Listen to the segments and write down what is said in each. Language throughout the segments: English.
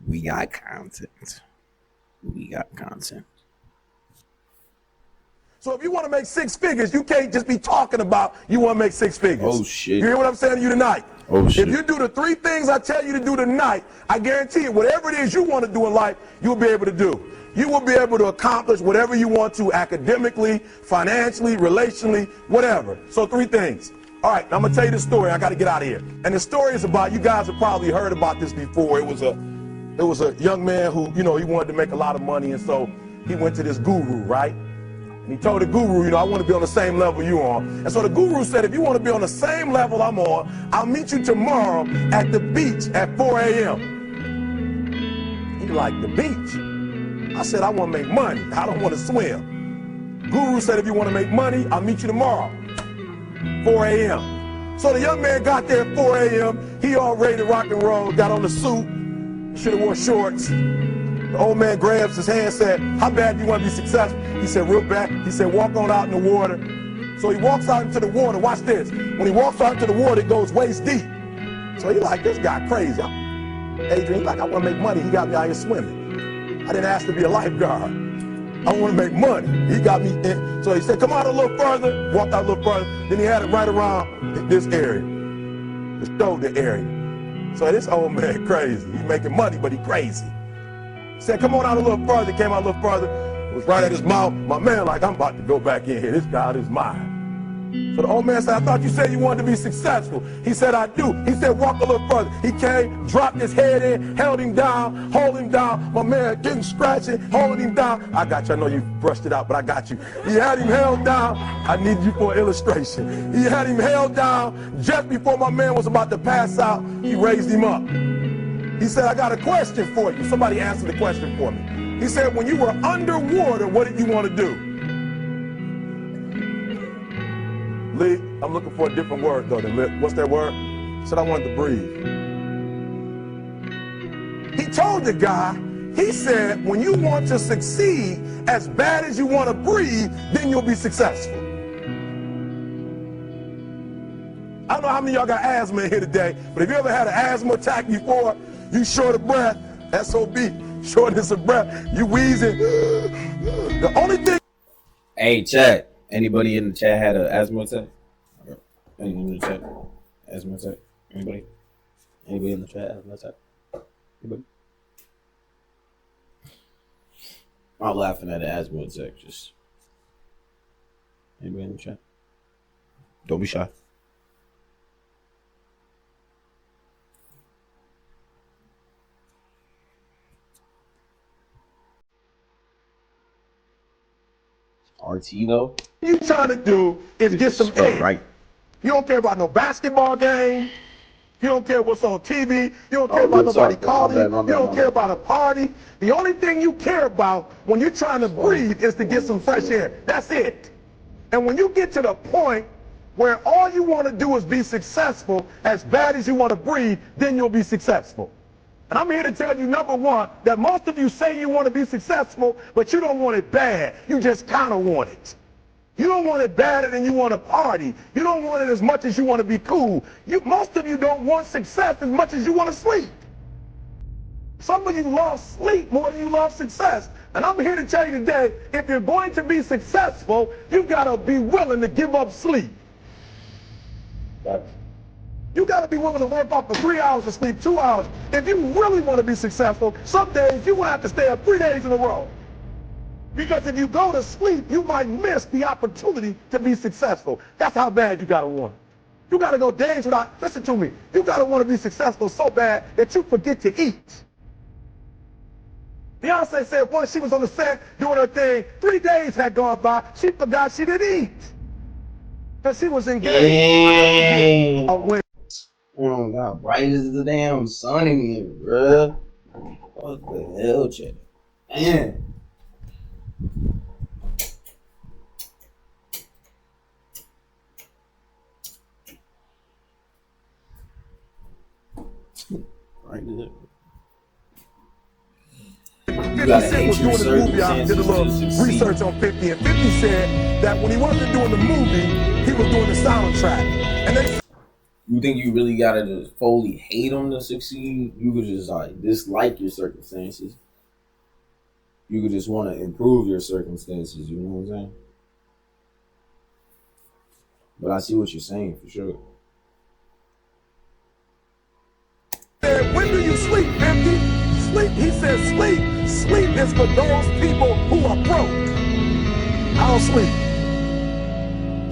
We got content. We got content. So if you want to make six figures, you can't just be talking about you want to make six figures. Oh, shit. You hear what I'm saying to you tonight? Oh, shit. If you do the three things I tell you to do tonight, I guarantee you, whatever it is you want to do in life, you'll be able to do. You will be able to accomplish whatever you want to academically, financially, relationally, whatever. So three things. All right, I'm going to tell you the story. I got to get out of here. And the story is about, you guys have probably heard about this before. It was a young man who, he wanted to make a lot of money, and so he went to this guru, right? And he told the guru, I want to be on the same level you on. And so the guru said, if you want to be on the same level I'm on, I'll meet you tomorrow at the beach at 4 a.m. He like, the beach? I said, I want to make money. I don't want to swim. Guru said, if you want to make money, I'll meet you tomorrow, 4 a.m. So the young man got there at 4 a.m. He all ready to rock and roll, got on the suit, should have wore shorts. The old man grabs his hand, said, how bad do you want to be successful? He said, real bad. He said, walk on out in the water. So he walks out into the water. Watch this. When he walks out into the water, it goes waist deep. So he like, this guy crazy. Adrian, he's like, I want to make money. He got me out here swimming. I didn't ask to be a lifeguard. I want to make money. He got me in. So he said, come out a little further. Walked out a little further. Then he had it right around this area, the shoulder area. So this old man crazy. He's making money, but he crazy. He said, come on out a little further. Came out a little further. It was right at his mouth. My man like, I'm about to go back in here. This God is mine. So the old man said, I thought you said you wanted to be successful. He said, I do. He said, walk a little further. He came, dropped his head in, held him down, hold him down. My man getting scratching, holding him down. I got you. I know you brushed it out, but I got you. He had him held down. I need you for an illustration. He had him held down. Just before my man was about to pass out, he raised him up. He said, I got a question for you. Somebody answered the question for me. He said, when you were underwater, what did you want to do? Lee, I'm looking for a different word though than lip. What's that word? He said, I wanted to breathe. He told the guy, he said, when you want to succeed as bad as you want to breathe, then you'll be successful. I don't know how many of y'all got asthma in here today, but if you ever had an asthma attack before, you short of breath, SOB, shortness of breath, you wheezing. The only thing. Hey, chat. Anybody in the chat had an asthma attack? Anyone in the chat? Asthma attack? Anybody? Anybody in the chat? Asthma attack? Anybody? I'm not laughing at an asthma attack. Just anybody in the chat? Don't be shy. RT though? You trying to do is get some air. Right. You don't care about no basketball game. You don't care what's on TV. You don't care about nobody calling you. You don't care about a party. The only thing you care about when you're trying to breathe is to get some fresh air. That's it. And when you get to the point where all you want to do is be successful as bad as you want to breathe, then you'll be successful. And I'm here to tell you, number one, that most of you say you want to be successful, but you don't want it bad. You just kind of want it. You don't want it badder than you want to party. You don't want it as much as you want to be cool. Most of you don't want success as much as you want to sleep. Some of you love sleep more than you love success. And I'm here to tell you today, if you're going to be successful, you've got to be willing to give up sleep. You got to be willing to work off for 3 hours of sleep, 2 hours. If you really want to be successful, some days you will have to stay up 3 days in a row. Because if you go to sleep, you might miss the opportunity to be successful. That's how bad you got to want it. You got to go days without, listen to me, you got to want to be successful so bad that you forget to eat. Beyonce said once she was on the set doing her thing, 3 days had gone by, she forgot she didn't eat. Because she was engaged. Oh God, bright as the damn sun in here, bruh. What the hell, chat? Man. Right there. 50 gotta Cent hate was your doing this movie, I did a little circumstances to succeed. research on 50, and 50 said that when he wasn't doing the movie, he was doing the soundtrack. And they You think you really gotta just fully hate them to succeed? You could just like dislike your circumstances. You could just want to improve your circumstances. You know what I'm saying? But I see what you're saying for sure. said, when do you sleep, 50? Sleep, he said, sleep. Sleep is for those people who are broke. I don't sleep.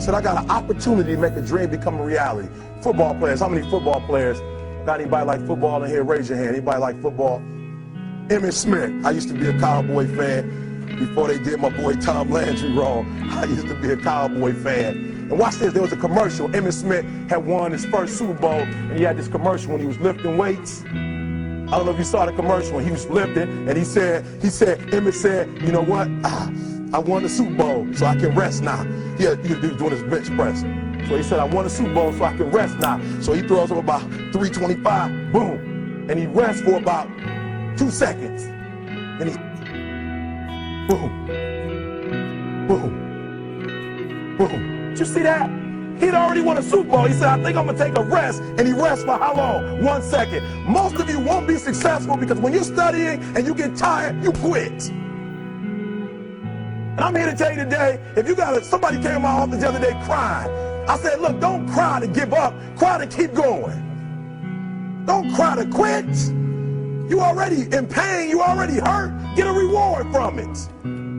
Said, I got an opportunity to make a dream become a reality. Football players, how many football players? Got anybody like football in here? Raise your hand. Anybody like football? Emmitt Smith. I used to be a Cowboy fan before they did my boy Tom Landry wrong. I used to be a Cowboy fan. And watch this, there was a commercial. Emmitt Smith had won his first Super Bowl, and he had this commercial when he was lifting weights. I don't know if you saw the commercial when he was lifting, and Emmitt said, you know what? I won the Super Bowl, so I can rest now. He was doing his bench press. So he said, I won the Super Bowl, so I can rest now. So he throws up about 325, boom. And he rests for about 2 seconds. And he, boom, boom, boom. Did you see that? He'd already won a Super Bowl. He said, I think I'm gonna take a rest. And he rests for how long? 1 second. Most of you won't be successful because when you're studying and you get tired, you quit. And I'm here to tell you today, if you got somebody came to my office the other day crying. I said, look, don't cry to give up, cry to keep going. Don't cry to quit. You already in pain, you already hurt, get a reward from it.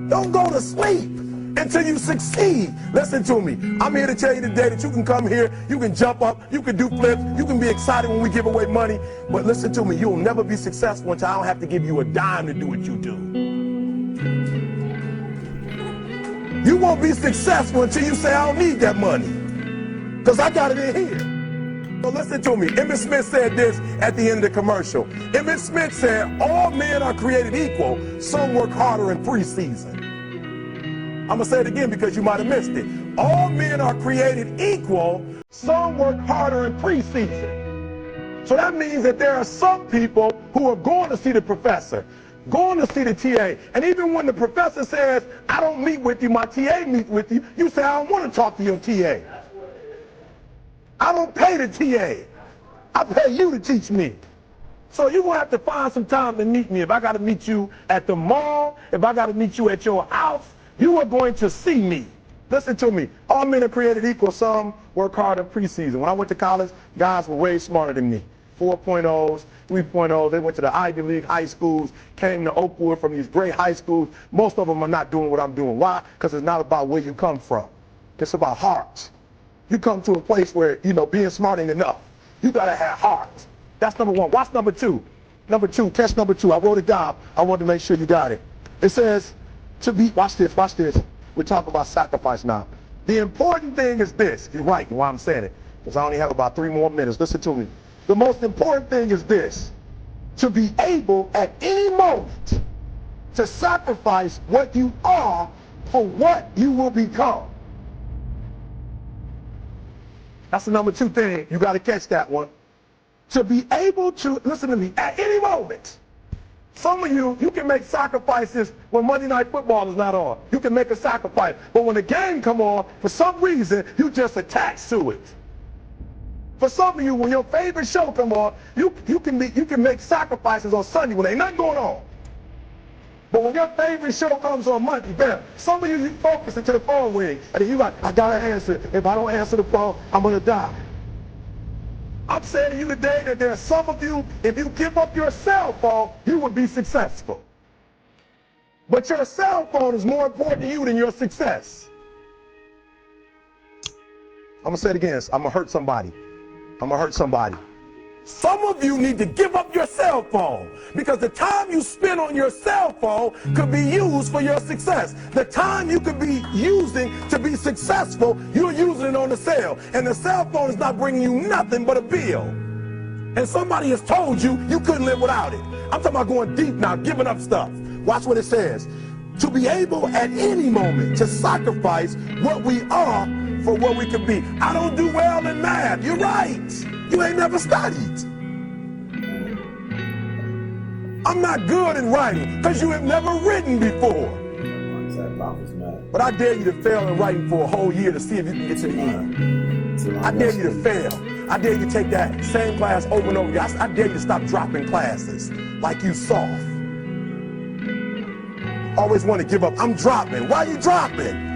Don't go to sleep until you succeed. Listen to me, I'm here to tell you today that you can come here, you can jump up, you can do flips, you can be excited when we give away money, but listen to me, you'll never be successful until I don't have to give you a dime to do what you do. You won't be successful until you say, I don't need that money, because I got it in here. So listen to me. Emmitt Smith said this at the end of the commercial. Emmitt Smith said, all men are created equal. Some work harder in preseason. I'm going to say it again because you might have missed it. All men are created equal. Some work harder in preseason. So that means that there are some people who are going to see the professor, going to see the TA. And even when the professor says, I don't meet with you, my TA meets with you, you say, I don't want to talk to your TA. I don't pay the TA. I pay you to teach me. So you're going to have to find some time to meet me. If I got to meet you at the mall, if I got to meet you at your house, you are going to see me. Listen to me. All men are created equal. Some work hard in preseason. When I went to college, guys were way smarter than me. 4.0s, 3.0s. They went to the Ivy League high schools, came to Oakwood from these great high schools. Most of them are not doing what I'm doing. Why? Because it's not about where you come from. It's about heart. You come to a place where, being smart ain't enough. You got to have heart. That's number one. Watch number two. Number two, catch number two. I wrote it down. I wanted to make sure you got it. It says, watch this. We're talking about sacrifice now. The important thing is this. You're right why I'm saying it, because I only have about 3 more minutes. Listen to me. The most important thing is this. To be able at any moment to sacrifice what you are for what you will become. That's the number 2 thing. You got to catch that one. To be able to, listen to me, at any moment. Some of you can make sacrifices when Monday Night Football is not on. You can make a sacrifice. But when the game come on, for some reason, you just attach to it. For some of you, when your favorite show come on, you can make sacrifices on Sunday when ain't nothing going on. But when your favorite show comes on Monday, bam, some of you focus until the phone rings. And you like, I gotta answer. If I don't answer the phone, I'm gonna die. I'm saying to you today that there are some of you, if you give up your cell phone, you would be successful. But your cell phone is more important to you than your success. I'm gonna say it again. I'm gonna hurt somebody. Some of you need to give up your cell phone because the time you spend on your cell phone could be used for your success. The time you could be using to be successful, you're using it on the cell. And the cell phone is not bringing you nothing but a bill. And somebody has told you you couldn't live without it. I'm talking about going deep now, giving up stuff. Watch what it says. To be able at any moment to sacrifice what we are for what we could be. I don't do well in math. You're right. You ain't never studied. I'm not good at writing because you have never written before. But I dare you to fail in writing for a whole year to see if you can get to the end. I dare you to fail. I dare you to take that same class over and over again. I dare you to stop dropping classes like you soft. Always want to give up. I'm dropping. Why are you dropping?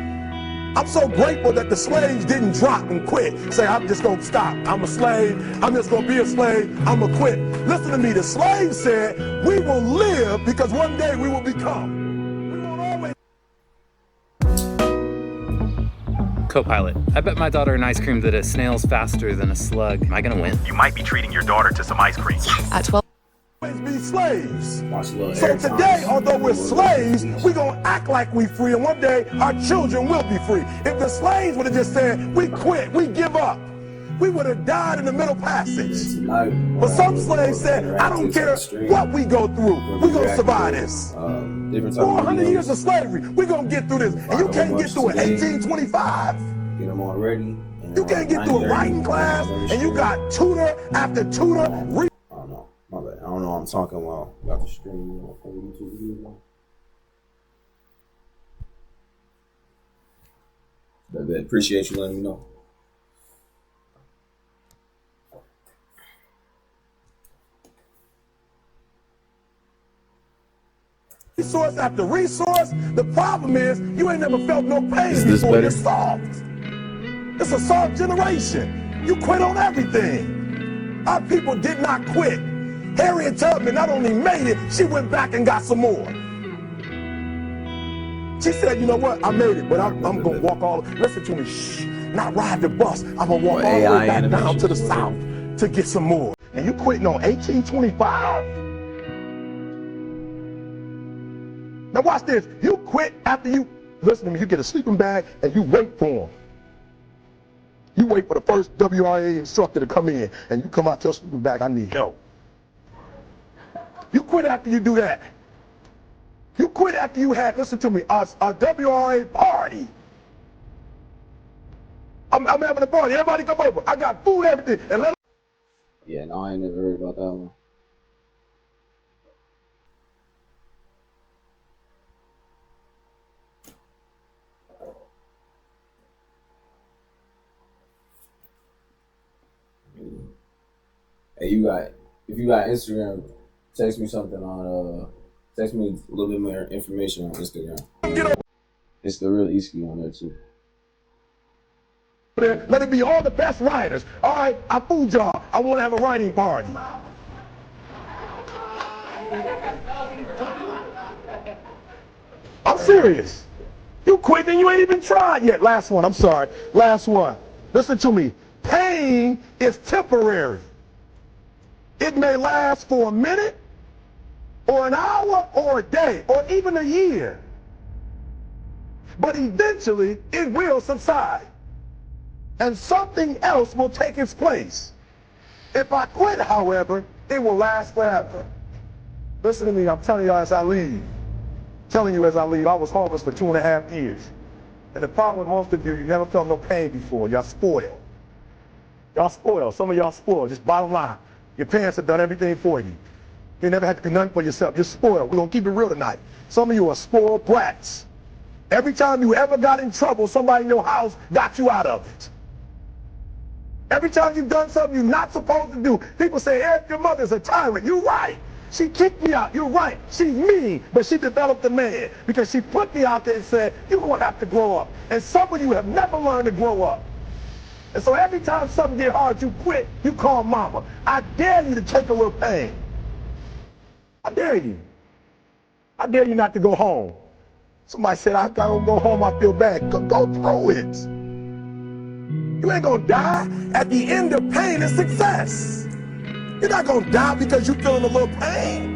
I'm so grateful that the slaves didn't drop and quit. Say, I'm just going to stop. I'm a slave. I'm just going to be a slave. I'm going to quit. Listen to me. The slaves said, we will live because one day we will become. We won't always. Co-pilot, I bet my daughter an ice cream that a snail's faster than a slug. Am I gonna win? You might be treating your daughter to some ice cream. At 12. Be slaves. So today, although we're slaves, we're going to act like we're free, and one day our children will be free. If the slaves would have just said, we quit, we give up, we would have died in the middle passage. But some slaves said, I don't care what we go through, we're going to survive this. 400 years of slavery, we're going to get through this. And you can't get through it 1825. Get them already. You can't get through a writing class, and you got tutor after tutor. My bad. I don't know. I'm talking while about the stream. YouTube video. But appreciate you letting me know. Resource after resource. The problem is you ain't never felt no pain before. You're soft. It's a soft generation. You quit on everything. Our people did not quit. Harriet Tubman not only made it, she went back and got some more. She said, you know what, I made it, but I'm going to walk all, listen to me, shh, not ride the bus. I'm going to walk all the way back down to the south to get some more. And you quitting on 1825? Now watch this. You quit after you, listen to me, you get a sleeping bag and you wait for them. You wait for the first WRA instructor to come in and you come out to your sleeping bag, I need help. You quit after you do that. You quit after you had, listen to me, a WRA party. I'm having a party. Everybody come over. I got food, everything. And let yeah, no, I ain't never heard about that one. Hey, if you got Instagram, text me something on, text me a little bit more information on Instagram. It's the real Easky on there too. Let it be all the best writers. All right, I fooled y'all. I want to have a writing party. I'm serious. You quit and you ain't even tried yet. Last one, I'm sorry. Last one. Listen to me. Pain is temporary. It may last for a minute, or an hour, or a day, or even a year. But eventually, it will subside. And something else will take its place. If I quit, however, it will last forever. Listen to me, I'm telling you as I leave. I was homeless for 2.5 years. And the problem with most of you never felt no pain before. Y'all spoiled. Y'all spoiled. Some of y'all spoiled. Just bottom line. Your parents have done everything for you. You never had to do nothing for yourself. You're spoiled. We're going to keep it real tonight. Some of you are spoiled brats. Every time you ever got in trouble, somebody in your house got you out of it. Every time you've done something you're not supposed to do, people say, Eric, your mother's a tyrant. You're right. She kicked me out. You're right. She's mean, but she developed a man because she put me out there and said, you're going to have to grow up. And some of you have never learned to grow up. And so every time something gets hard, you quit, you call mama. I dare you to take a little pain. I dare you. I dare you not to go home. Somebody said, I gotta go home, I feel bad. Go through it. You ain't gonna die. At the end of pain is success. You're not gonna die because you're feeling a little pain.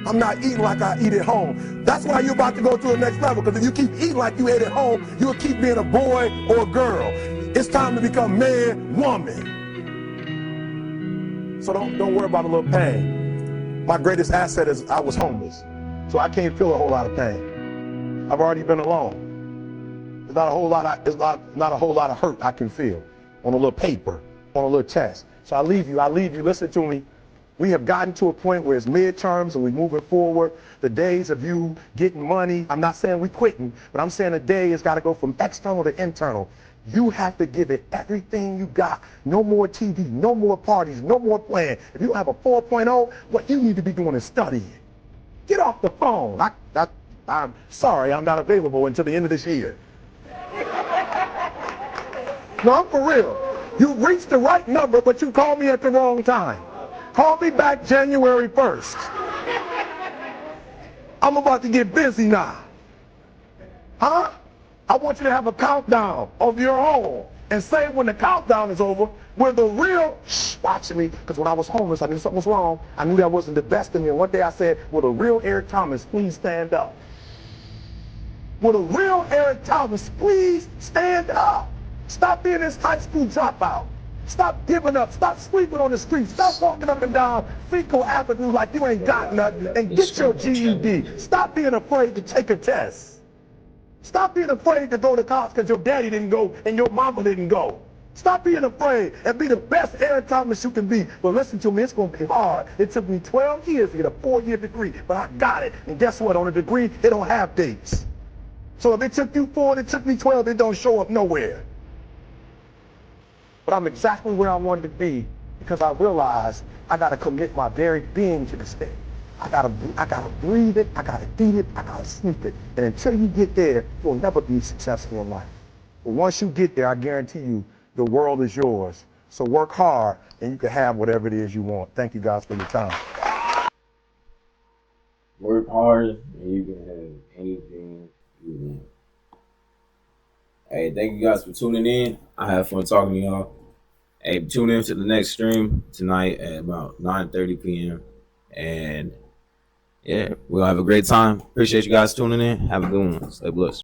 I'm not eating like I eat at home. That's why you're about to go to the next level, because if you keep eating like you ate at home, you'll keep being a boy or a girl. It's time to become man, woman. So don't worry about a little pain. My greatest asset is I was homeless, so I can't feel a whole lot of pain. I've already been alone. It's not a whole lot of hurt I can feel on a little paper, on a little test. So I leave you, listen to me. We have gotten to a point where it's midterms and we're moving forward. The days of you getting money, I'm not saying we quitting, but I'm saying the day has got to go from external to internal. You have to give it everything you got. No more TV, no more parties, no more playing. If you don't have a 4.0, what you need to be doing is studying. Get off the phone. I'm sorry, I'm not available until the end of this year. No, I'm for real. You reached the right number, but you called me at the wrong time. Call me back January 1st. I'm about to get busy now. Huh? I want you to have a countdown of your own and say when the countdown is over, where the real, watch me, because when I was homeless, I knew something was wrong. I knew that wasn't the best of me. And one day I said, will the real Eric Thomas please stand up? Will the real Eric Thomas please stand up? Stop being this high school dropout. Stop giving up. Stop sleeping on the street. Stop walking up and down Fecal Avenue like you ain't got nothing, and get your GED. Stop being afraid to take a test. Stop being afraid to go to college because your daddy didn't go and your mama didn't go. Stop being afraid and be the best Eric Thomas you can be. But listen to me, it's going to be hard. It took me 12 years to get a 4-year degree, but I got it. And guess what? On a degree, it don't have dates. So if it took you 4 and it took me 12, it don't show up nowhere. But I'm exactly where I wanted to be because I realized I got to commit my very being to this thing. I gotta breathe it, I gotta eat it, I gotta sleep it. And until you get there, you'll never be successful in life. But once you get there, I guarantee you, the world is yours. So work hard and you can have whatever it is you want. Thank you guys for your time. Work hard and you can have anything you want. Hey, thank you guys for tuning in. I had fun talking to y'all. Hey, tune in to the next stream tonight at about 9:30 p.m. And yeah, we'll have a great time. Appreciate you guys tuning in. Have a good one. Stay blessed.